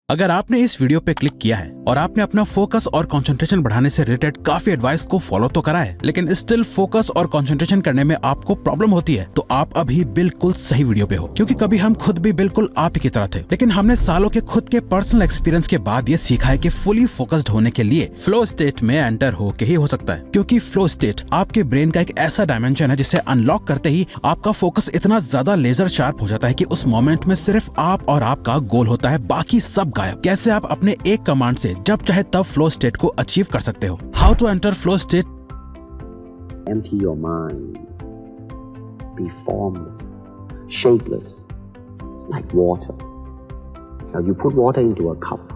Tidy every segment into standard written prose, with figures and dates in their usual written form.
अगर आपने इस वीडियो पे क्लिक किया है और आपने अपना फोकस और कंसंट्रेशन बढ़ाने से रिलेटेड काफी एडवाइस को फॉलो तो करा है, लेकिन स्टिल फोकस और कंसंट्रेशन करने में आपको प्रॉब्लम होती है, तो आप अभी बिल्कुल सही वीडियो पे हो। क्योंकि कभी हम खुद भी बिल्कुल आप ही की तरह थे, लेकिन हमने सालों के खुद के पर्सनल एक्सपीरियंस के बाद ये सीखा है कि फुली फोकस्ड होने के लिए फ्लो स्टेट में एंटर होके ही हो सकता है। क्योंकि फ्लो स्टेट आपके ब्रेन का एक ऐसा डायमेंशन है जिसे अनलॉक करते ही आपका फोकस इतना ज्यादा लेजर शार्प हो जाता है कि उस मोमेंट में सिर्फ आप और आपका गोल होता है, बाकी सब गायब। कैसे आप अपने एक कमांड से जब चाहे तब फ्लो स्टेट को अचीव कर सकते हो। How to enter flow state. Empty your mind. Be formless, shapeless, like water. Now you put water into a cup.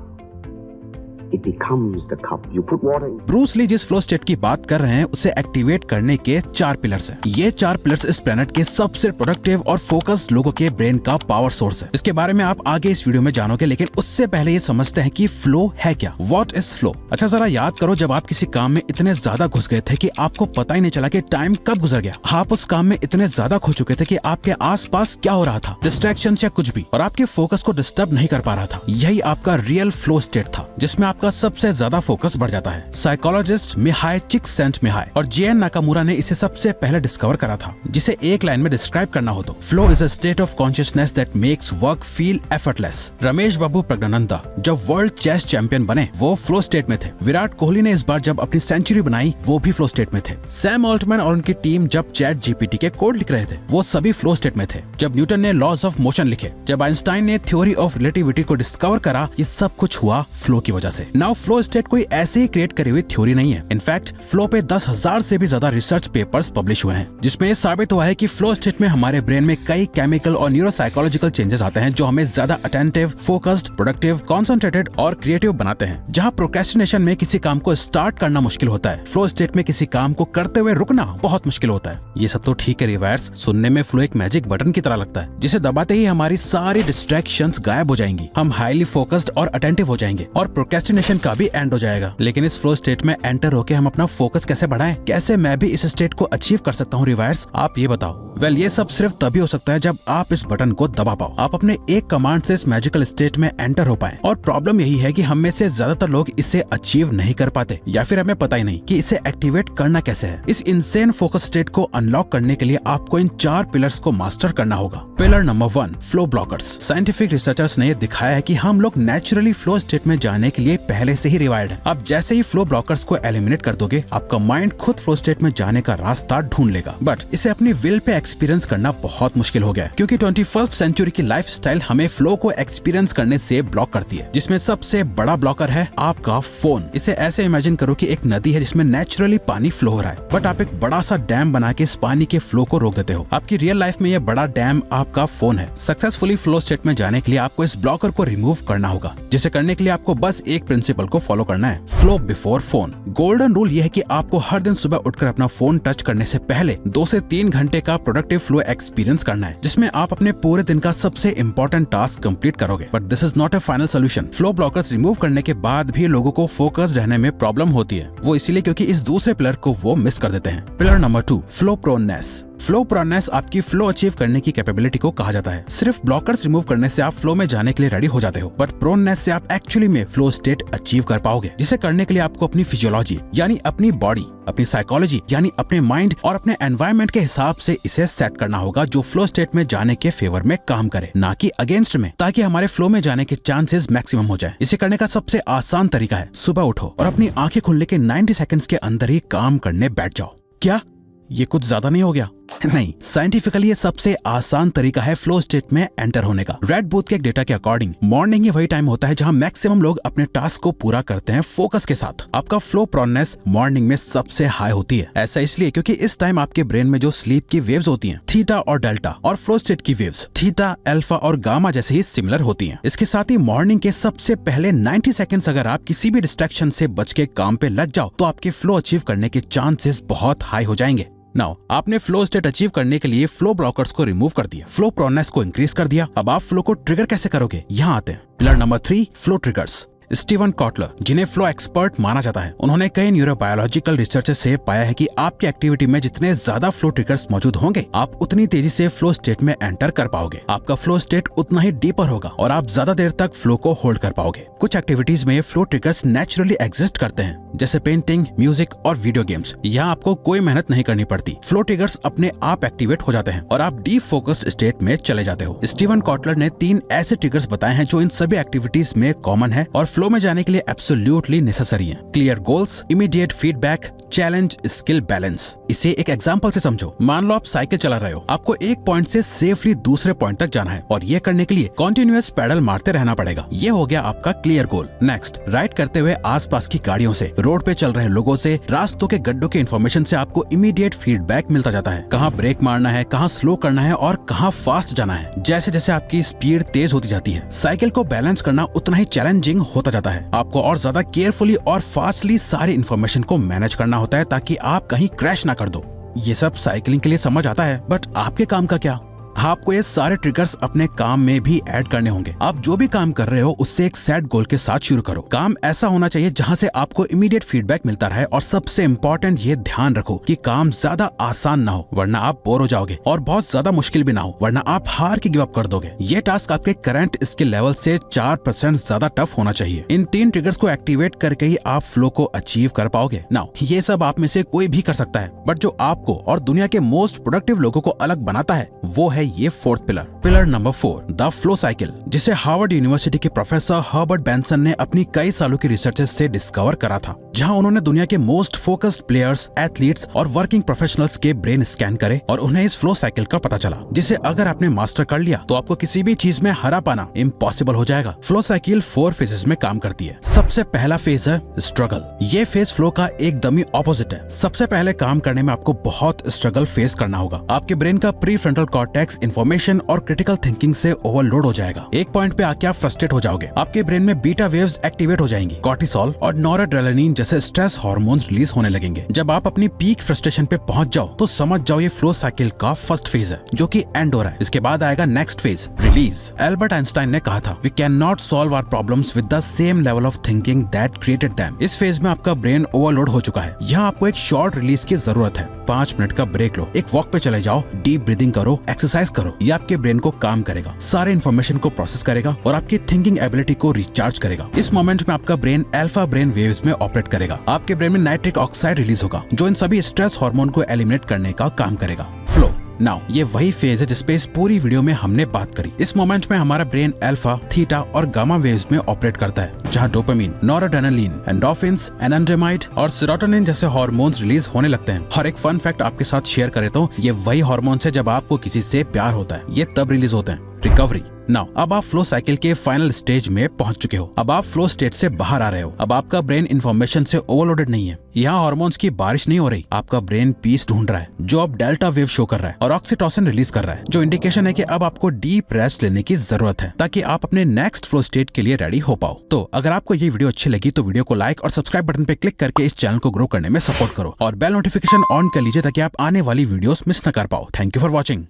It becomes the cup. You put water in. Bruce Lee जिस flow state की बात कर रहे हैं उसे activate करने के 4 pillars हैं। ये 4 पिलर्स इस प्लेनेट के सबसे प्रोडक्टिव और फोकस्ड लोगों के ब्रेन का पावर सोर्स है। इसके बारे में आप आगे इस वीडियो में जानोगे, लेकिन उससे पहले ये समझते हैं कि फ्लो है क्या। What is flow? अच्छा, जरा याद करो जब आप किसी काम में इतने ज्यादा घुस गए थे कि आपको पता ही नहीं चला कि टाइम कब गुजर गया। आप उस काम में इतने ज्यादा खो चुके थे कि आपके आसपास क्या हो रहा था, डिस्ट्रैक्शन या कुछ भी, और आपके फोकस को डिस्टर्ब नहीं कर पा रहा था। यही आपका रियल फ्लो स्टेट था, जिसमें आपका सबसे ज्यादा फोकस बढ़ जाता है। साइकोलॉजिस्ट मिहाई चिक्सेंटमिहाई और जे.एन. नाकामुरा ने इसे सबसे पहले डिस्कवर करा था, जिसे एक लाइन में डिस्क्राइब करना हो तो flow is a state of consciousness that makes work feel effortless. Ramesh Babu Praggnanandhaa जब वर्ल्ड चेस चैंपियन बने वो फ्लो स्टेट में थे। विराट कोहली ने इस बार जब अपनी सेंचुरी बनाई वो भी फ्लो स्टेट में थे। सैम ऑल्टमैन और उनकी टीम जब चैट जीपीटी के कोड लिख रहे थे वो सभी फ्लो स्टेट में थे। जब न्यूटन ने लॉज ऑफ मोशन लिखे, जब आइंस्टाइन ने थ्योरी ऑफ रिलेटिविटी को डिस्कवर करा, ये सब कुछ हुआ फ्लो की वजह से। नाउ फ्लो स्टेट कोई ऐसे ही क्रिएट करी हुई थ्योरी नहीं है। इनफैक्ट फ्लो पे 10,000 से भी ज्यादा रिसर्च पेपर्स पब्लिश हुए हैं, जिसमें ये साबित हुआ है कि फ्लो स्टेट में हमारे ब्रेन में कई केमिकल और न्यूरोसाइकोलॉजिकल चेंजेस आते हैं जो हमें ज्यादा अटेंटिव, फोकस्ड, प्रोडक्टिव, कॉन्सेंट्रेटेड और क्रिएटिव बनाते हैं। जहाँ प्रोक्रेस्टिनेशन में किसी काम को स्टार्ट करना मुश्किल होता है, फ्लो स्टेट में किसी काम को करते हुए रुकना बहुत मुश्किल होता है। ये सब तो ठीक है रिवर्स, सुनने में फ्लो एक मैजिक बटन की तरह लगता है, जिसे दबाते ही हमारी सारी डिस्ट्रैक्शंस गायब हो जाएंगी, हम हाईली फोकस्ड और अटेंटिव हो जाएंगे और प्रोक्रेस्टिनेशन का भी एंड हो जाएगा। लेकिन इस फ्लो स्टेट में एंटर होके हम अपना फोकस कैसे बढ़ाएं? कैसे मैं भी इस स्टेट को अचीव कर सकता हूँ रिवर्स? आप ये बताओ। वेल, ये सब सिर्फ तभी हो सकता है जब आप इस बटन को दबा पाओ, आप अपने एक कमांड से इस मैजिकल स्टेट में एंटर हो पाए। और प्रॉब्लम यही है कि हम में से ज्यादातर लोग इसे अचीव नहीं कर पाते, या फिर हमें पता ही नहीं कि इसे एक्टिवेट करना कैसे है। इस इनसेन फोकस स्टेट को अनलॉक करने के लिए आपको इन 4 पिलर्स को मास्टर करना होगा। Pillar number 1, flow blockers. Scientific researchers ने दिखाया है कि हम लोग नेचुरली फ्लो स्टेट में जाने के लिए पहले से ही रिवायर्ड है। आप जैसे ही फ्लो ब्लॉकर्स को एलिमिनेट कर दोगे, आपका माइंड खुद फ्लो स्टेट में जाने का रास्ता ढूंढ लेगा। बट इसे अपनी विल पे एक्सपीरियंस करना बहुत मुश्किल हो गया है, क्योंकि 21st सेंचुरी की लाइफस्टाइल हमें फ्लो को एक्सपीरियंस करने से ब्लॉक करती है, जिसमें सबसे बड़ा ब्लॉकर है आपका फोन। इसे ऐसे इमेजिन करो कि एक नदी है जिसमें नेचुरली पानी फ्लो हो रहा है, बट आप एक बड़ा सा डैम बना के इस पानी के फ्लो को रोक देते हो। आपकी रियल लाइफ में ये बड़ा डैम आपका फोन है। सक्सेसफुली फ्लो स्टेट में जाने के लिए आपको इस ब्लॉकर को रिमूव करना होगा, जिसे करने के लिए आपको बस एक प्रिंसिपल को फॉलो करना है, flow before phone. Golden rule ये है कि आपको हर दिन सुबह उठकर अपना फोन टच करने से पहले 2 से 3 घंटे का प्रोडक्टिव फ्लो एक्सपीरियंस करना है, जिसमें आप अपने पूरे दिन का सबसे इंपॉर्टेंट टास्क कंप्लीट करोगे। But this is not a final solution. Flow blockers remove करने के बाद भी लोगों को फोकस रहने में प्रॉब्लम होती है, वो इसीलिए क्योंकि इस दूसरे पिलर को वो मिस कर देते हैं। Pillar number 2, flow proneness. Flow proneness आपकी फ्लो अचीव करने की कैपेबिलिटी को कहा जाता है। सिर्फ ब्लॉकर्स रिमूव करने से आप फ्लो में जाने के लिए रेडी हो जाते हो, बट प्रोनेस से आप एक्चुअली में फ्लो स्टेट अचीव कर पाओगे, जिसे करने के लिए आपको अपनी फिजियोलॉजी यानी अपनी बॉडी, अपनी साइकोलॉजी यानी अपने माइंड और अपने एनवायरनमेंट के हिसाब से इसे सेट करना होगा जो फ्लो स्टेट में जाने के फेवर में काम करे, ना कि अगेंस्ट में, ताकि हमारे फ्लो में जाने के चांसेस मैक्सिमम हो जाए। इसे करने का सबसे आसान तरीका है सुबह उठो और अपनी आंखें खुलने के 90 सेकंड्स के अंदर ही काम करने बैठ जाओ। क्या ये कुछ ज्यादा नहीं हो गया? नहीं, साइंटिफिकली ये सबसे आसान तरीका है फ्लो स्टेट में एंटर होने का। रेड बूथ के एक डेटा के अकॉर्डिंग मॉर्निंग ही वही टाइम होता है जहां मैक्सिमम लोग अपने टास्क को पूरा करते हैं फोकस के साथ। आपका फ्लो प्रोनेस मॉर्निंग में सबसे हाई होती है। ऐसा इसलिए क्योंकि इस टाइम आपके ब्रेन में जो स्लीप की वेव्स होती हैं, थीटा और डेल्टा, और फ्लो स्टेट की वेव्स, थीटा, अल्फा और गामा जैसे ही सिमिलर होती हैं। इसके साथ ही मॉर्निंग के सबसे पहले 90 सेकंड्स अगर आप किसी भी डिस्ट्रैक्शन से बच के काम पे लग जाओ तो आपके फ्लो अचीव करने के चांसेस बहुत हाई हो जाएंगे। नाउ आपने फ्लो स्टेट अचीव करने के लिए फ्लो ब्लॉकर्स को रिमूव कर दिया, फ्लो प्रोनेस को इंक्रीज कर दिया। अब आप फ्लो को ट्रिगर कैसे करोगे? यहाँ आते हैं। Pillar number 3, flow triggers. Steven Kotler, जिन्हें फ्लो एक्सपर्ट माना जाता है, उन्होंने कई न्यूरोबायोलॉजिकल रिसर्च से पाया है कि आपकी एक्टिविटी में जितने ज्यादा फ्लो ट्रिगर्स मौजूद होंगे, आप उतनी तेजी से फ्लो स्टेट में एंटर कर पाओगे। आपका फ्लो स्टेट उतना ही डीपर होगा और आप ज्यादा देर तक फ्लो को होल्ड कर पाओगे। कुछ एक्टिविटीज में फ्लो ट्रिगर्स नेचुरली एग्जिस्ट करते हैं, जैसे पेंटिंग, म्यूजिक और वीडियो गेम्स। यहाँ आपको कोई मेहनत नहीं करनी पड़ती। फ्लो ट्रिगर्स अपने आप एक्टिवेट हो जाते हैं और आप डीप फोकस्ड स्टेट में चले जाते हो। स्टीवन कॉटलर ने 3 ऐसे ट्रिगर्स बताए हैं जो इन सभी एक्टिविटीज में कॉमन है और फ्लो में जाने के लिए एब्सोल्युटली नेसेसरी है। Clear goals, immediate feedback, challenge, skill balance. इसे एक एग्जांपल से समझो। मान लो आप साइकिल चला रहे हो, आपको एक पॉइंट से सेफली दूसरे पॉइंट तक जाना है और ये करने के लिए कॉन्टिन्यूअस पैडल मारते रहना पड़ेगा। ये हो गया आपका क्लियर गोल। नेक्स्ट, राइड करते हुए आसपास की गाड़ियों से, रोड पे चल रहे लोगों से, रास्तों के गड्ढों के इन्फॉर्मेशन से आपको इमीडिएट फीडबैक मिलता जाता है। कहाँ ब्रेक मारना है, कहाँ स्लो करना है और कहाँ फास्ट जाना है। जैसे जैसे आपकी स्पीड तेज होती जाती है, साइकिल को बैलेंस करना उतना ही चैलेंजिंग होता जाता है। आपको और ज्यादा केयरफुली और फास्टली सारी इन्फॉर्मेशन को मैनेज करना होता है ताकि आप कहीं क्रैश ना कर दो। ये सब साइकिलिंग के लिए समझ आता है, बट आपके काम का क्या? आपको ये सारे ट्रिगर्स अपने काम में भी ऐड करने होंगे। आप जो भी काम कर रहे हो उससे एक सेट गोल के साथ शुरू करो। काम ऐसा होना चाहिए जहां से आपको इमीडिएट फीडबैक मिलता रहे और सबसे इम्पोर्टेंट ये ध्यान रखो कि काम ज्यादा आसान ना हो, वरना आप बोर हो जाओगे, और बहुत ज्यादा मुश्किल भी ना हो, वरना आप हार के गिव अप कर दोगे। ये टास्क आपके करंट स्किल लेवल से 4% ज्यादा टफ होना चाहिए। इन 3 ट्रिगर्स को एक्टिवेट करके ही आप फ्लो को अचीव कर पाओगे। नाउ ये सब आप में से कोई भी कर सकता है, बट जो आपको और दुनिया के मोस्ट प्रोडक्टिव लोगों को अलग बनाता है वो है ये 4th pillar number 4, the flow cycle, जिसे हार्वर्ड यूनिवर्सिटी के प्रोफेसर हर्बर्ट बेंसन ने अपनी कई सालों की रिसर्च से डिस्कवर करा था, जहां उन्होंने दुनिया के मोस्ट फोकस्ड प्लेयर्स, एथलीट्स और वर्किंग प्रोफेशनल्स के ब्रेन स्कैन करे और उन्हें इस फ्लो साइकिल का पता चला, जिसे अगर आपने मास्टर कर लिया तो आपको किसी भी चीज में हरा पाना इम्पॉसिबल हो जाएगा। फ्लो साइकिल 4 फेजेस में काम करती है। सबसे पहला फेज है स्ट्रगल। ये फेज फ्लो का एकदम ही ऑपोजिट है। सबसे पहले काम करने में आपको बहुत स्ट्रगल फेस करना होगा। आपके ब्रेन का प्री फ्रंटल कॉर्टेक्स इन्फॉर्मेशन और क्रिटिकल थिंकिंग से ओवरलोड हो जाएगा। एक पॉइंट पे आके आप फ्रस्ट्रेट हो जाओगे। आपके ब्रेन में बीटा वेव्स एक्टिवेट हो जाएंगी, कॉर्टिसोल और नॉरएड्रेनालिन जैसे स्ट्रेस हार्मोन्स रिलीज होने लगेंगे। जब आप अपनी पीक फ्रस्ट्रेशन पे पहुंच जाओ तो समझ जाओ ये फ्लो साइकिल का फर्स्ट फेज है, जो कि एंड हो रहा है। इसके बाद आएगा next phase, release. Albert Einstein ने कहा था, we can not solve our problems with the same level of thinking that created them. इस फेज में आपका ब्रेन ओवरलोड हो चुका है। यहाँ आपको एक शॉर्ट रिलीज की जरूरत है। 5 मिनट का ब्रेक लो, एक वॉक पे चले जाओ, डीप ब्रीदिंग करो, एक्सरसाइज करो। ये आपके ब्रेन को काम करेगा, सारे इन्फॉर्मेशन को प्रोसेस करेगा और आपकी थिंकिंग एबिलिटी को रिचार्ज करेगा। इस मोमेंट में आपका ब्रेन अल्फा ब्रेन वेव्स में ऑपरेट करेगा। आपके ब्रेन में नाइट्रिक ऑक्साइड रिलीज होगा, जो इन सभी स्ट्रेस हार्मोन को एलिमिनेट करने का काम करेगा। फ्लो नाउ ये वही फेज है जिसपे इस पूरी वीडियो में हमने बात करी। इस मोमेंट में हमारा ब्रेन अल्फा, थीटा और गामा वेव्स में ऑपरेट करता है, जहां डोपामिन, नॉरएड्रेनालिन, एंडोर्फिन्स, एनांड्रामाइड और सेरोटोनिन जैसे हार्मोन्स रिलीज होने लगते हैं। और एक फन फैक्ट आपके साथ शेयर करें तो ये वही हार्मोन्स है जब आपको किसी से प्यार होता है, ये तब रिलीज होते हैं। रिकवरी नाउ अब आप फ्लो साइकिल के फाइनल स्टेज में पहुंच चुके हो। अब आप फ्लो स्टेट से बाहर आ रहे हो। अब आपका ब्रेन इंफॉर्मेशन से ओवरलोडेड नहीं है। यहाँ हार्मोन्स की बारिश नहीं हो रही। आपका ब्रेन पीस ढूंढ रहा है, जो अब डेल्टा वेव शो कर रहा है और ऑक्सीटोसिन रिलीज कर रहा है, जो इंडिकेशन है कि अब आपको डीप रेस्ट लेने की जरूरत है ताकि आप अपने नेक्स्ट फ्लो स्टेट के लिए रेडी हो पाओ। तो अगर आपको ये वीडियो अच्छी लगी तो वीडियो को लाइक और सब्सक्राइब बटन पे क्लिक करके इस चैनल को ग्रो करने में सपोर्ट करो और बेल नोटिफिकेशन ऑन कर लीजिए ताकि आप आने वाली वीडियोस मिस न कर पाओ। Thank you for watching.